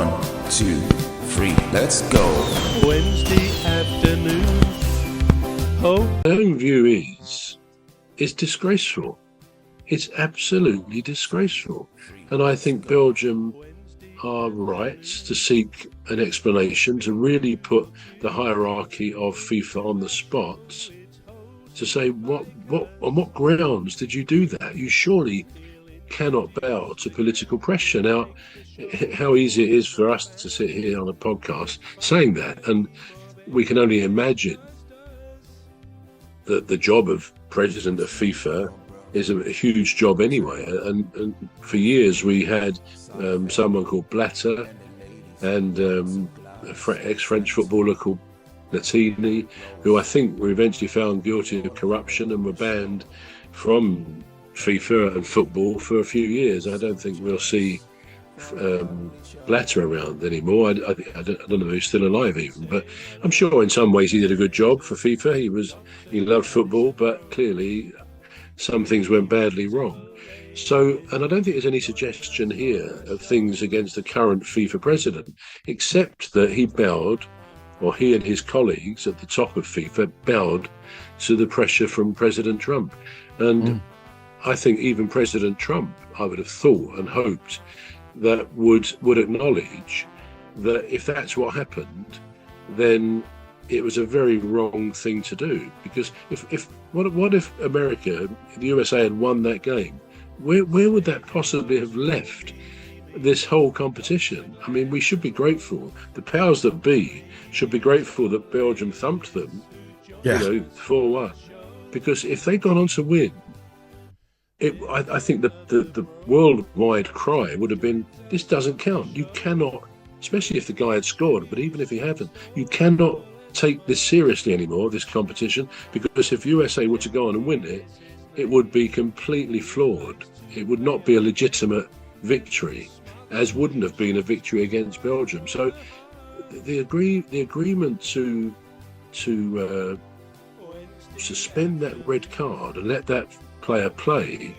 1, 2, 3, let's go. Wednesday afternoon. Oh, My own view is it's disgraceful. It's absolutely disgraceful. And I think Belgium are right to seek an explanation, to really put the hierarchy of FIFA on the spot, to say on what grounds did you do that? You surely cannot bow to political pressure. Now, how easy it is for us to sit here on a podcast saying that, and we can only imagine that the job of president of FIFA is a huge job anyway. And for years we had someone called Blatter and ex-French footballer called Platini, who I think were eventually found guilty of corruption and were banned from FIFA and football for a few years. I don't think we'll see Blatter around anymore. I don't know if he's still alive even, but I'm sure in some ways he did a good job for FIFA. He loved football, but clearly some things went badly wrong. So, and I don't think there's any suggestion here of things against the current FIFA president, except that he bowed, or he and his colleagues at the top of FIFA bowed to the pressure from President Trump. And I think even President Trump, I would have thought and hoped, that would acknowledge that if that's what happened, then it was a very wrong thing to do. Because what if America, the USA, had won that game? Where would that possibly have left this whole competition? I mean, we should be grateful. The powers that be should be grateful that Belgium thumped them, 4-1. Because if they'd gone on to win, I think the worldwide cry would have been, this doesn't count. You cannot, especially if the guy had scored, but even if he hadn't, you cannot take this seriously anymore, this competition, because if USA were to go on and win it, it would be completely flawed. It would not be a legitimate victory, as wouldn't have been a victory against Belgium. So the agreement to suspend that red card and let that player play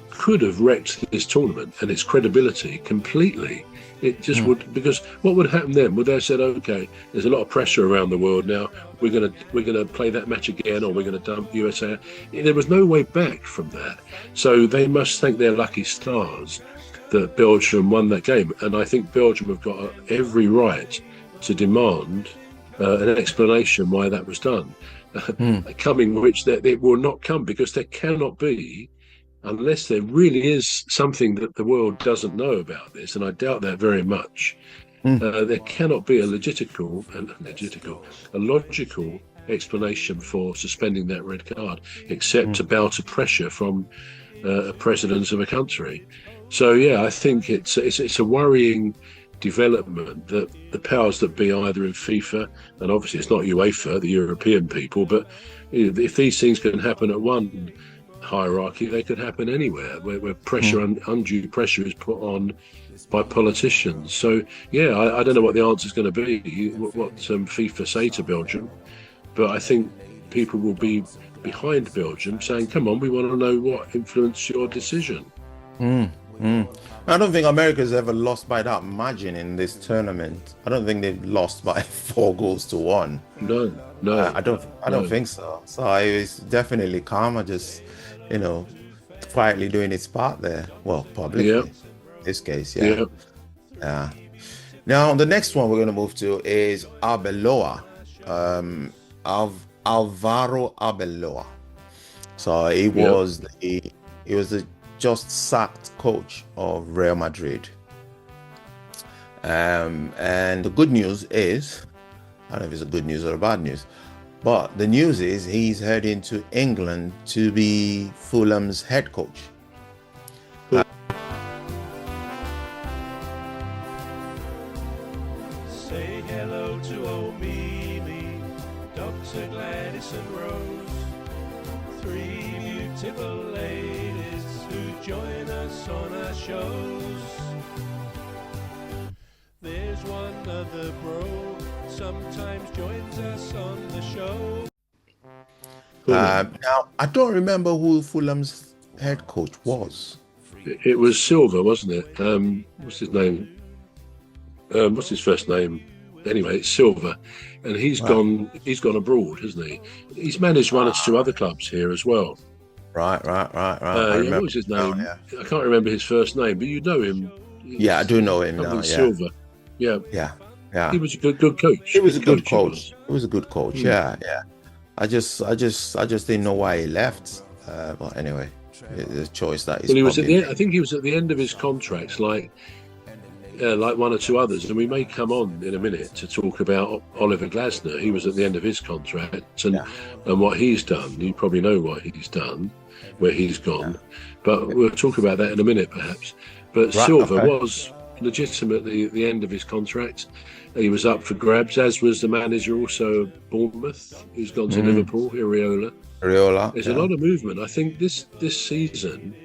could have wrecked this tournament and its credibility completely. It just would, because what would happen then? Would they have said, okay, there's a lot of pressure around the world now, we're gonna play that match again, or we're gonna dump USA? There was no way back from that. So they must thank their lucky stars that Belgium won that game. And I think Belgium have got every right to demand an explanation why that was done. Coming, which it will not come, because there cannot be, unless there really is something that the world doesn't know about this, and I doubt that very much. There cannot be a logical explanation for suspending that red card, except to bow to pressure from presidents of a country. So yeah, I think it's a worrying development that the powers that be, either in FIFA, and obviously it's not UEFA, the European people, but if these things can happen at one hierarchy, they could happen anywhere where pressure, undue pressure is put on by politicians. So yeah, I don't know what the answer is going to be, what FIFA say to Belgium, but I think people will be behind Belgium saying, come on, we want to know what influenced your decision. I don't think America's ever lost by that margin in this tournament. I don't think they've lost by 4-1. No. I don't think so. So it's definitely karma, just quietly doing its part there. Well, publicly. In this case, yeah. Now the next one we're going to move to is Arbeloa, Alvaro Arbeloa. So he was the just sacked coach of Real Madrid. And the good news is, I don't know if it's a good news or a bad news, but the news is he's heading to England to be Fulham's head coach. say hello to old Mimi, Dr. Gladys and Rose, 3 beautiful ladies who join us on our shows. There's one other bro, sometimes joins us on the show. Now, I don't remember who Fulham's head coach was. It was Silver, wasn't it? What's his name? what's his first name? Anyway, it's Silver, and he's gone abroad, hasn't he? He's managed one or two other clubs here as well. Right. What was his name? I can't remember his first name, but you know him. Yeah, I do know him now. Yeah. Silver. Yeah. He was a good coach. He was a good coach. He was a good coach. Yeah. I just didn't know why he left. But anyway, the choice that is. Well, he was at the end, I think he was at the end of his contracts, like one or two others, and we may come on in a minute to talk about Oliver Glasner. He was at the end of his contract, and what he's done. You probably know what he's done, where he's gone, but we'll talk about that in a minute, perhaps. But Silver was legitimately at the end of his contract. He was up for grabs, as was the manager also of Bournemouth, who's gone to Liverpool, Areola. There's a lot of movement. I think this season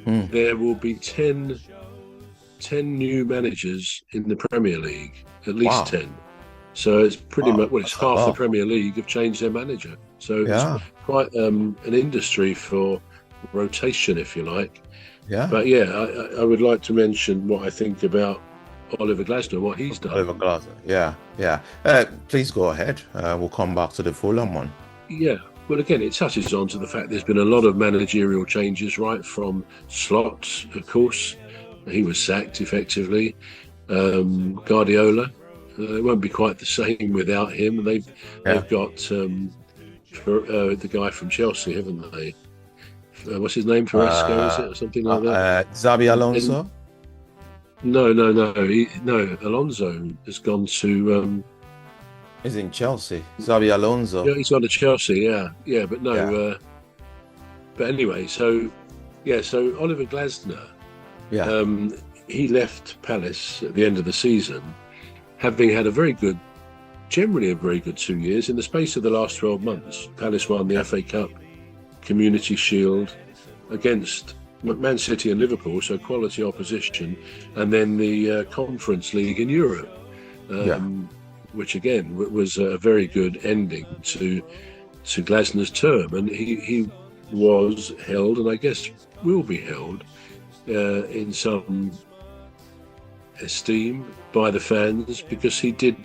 there will be 10 new managers in the Premier League, at least 10. So it's pretty much, it's half the Premier League have changed their manager. So it's quite an industry for rotation, if you like. But I would like to mention what I think about Oliver Glasner, what he's done. Oliver Glasner, please go ahead. We'll come back to the Fulham one. Yeah. Well, again, it touches on to the fact there's been a lot of managerial changes, right? From Slot, of course. He was sacked effectively. Guardiola, it won't be quite the same without him. They've got the guy from Chelsea, haven't they? What's his name? Fresco, is it, or something like that? Xabi Alonso? No. Alonso has gone to. He's in Chelsea. Xabi Alonso. Yeah, he's gone to Chelsea. Yeah, but no. But anyway, so Oliver Glasner. He left Palace at the end of the season, having had generally a very good 2 years. In the space of the last 12 months, Palace won the FA Cup, Community Shield against Man City and Liverpool, so quality opposition, and then the Conference League in Europe, which again was a very good ending to Glasner's term. And he was held, and I guess will be held, in some esteem by the fans, because he did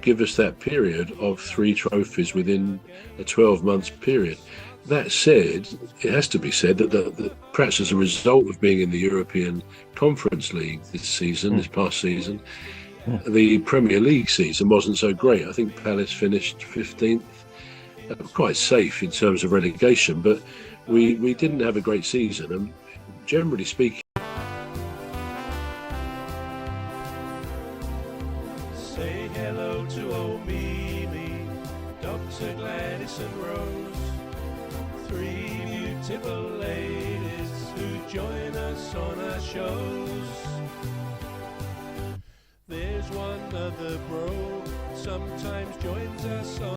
give us that period of 3 trophies within a 12-month period. That said, it has to be said that perhaps as a result of being in the European Conference League this past season, the Premier League season wasn't so great. I think Palace finished 15th, quite safe in terms of relegation, but we didn't have a great season. And generally speaking, say hello to old Mimi, Dr. Gladys and Rose, 3 beautiful ladies who join us on our shows. There's one other bro, sometimes joins us on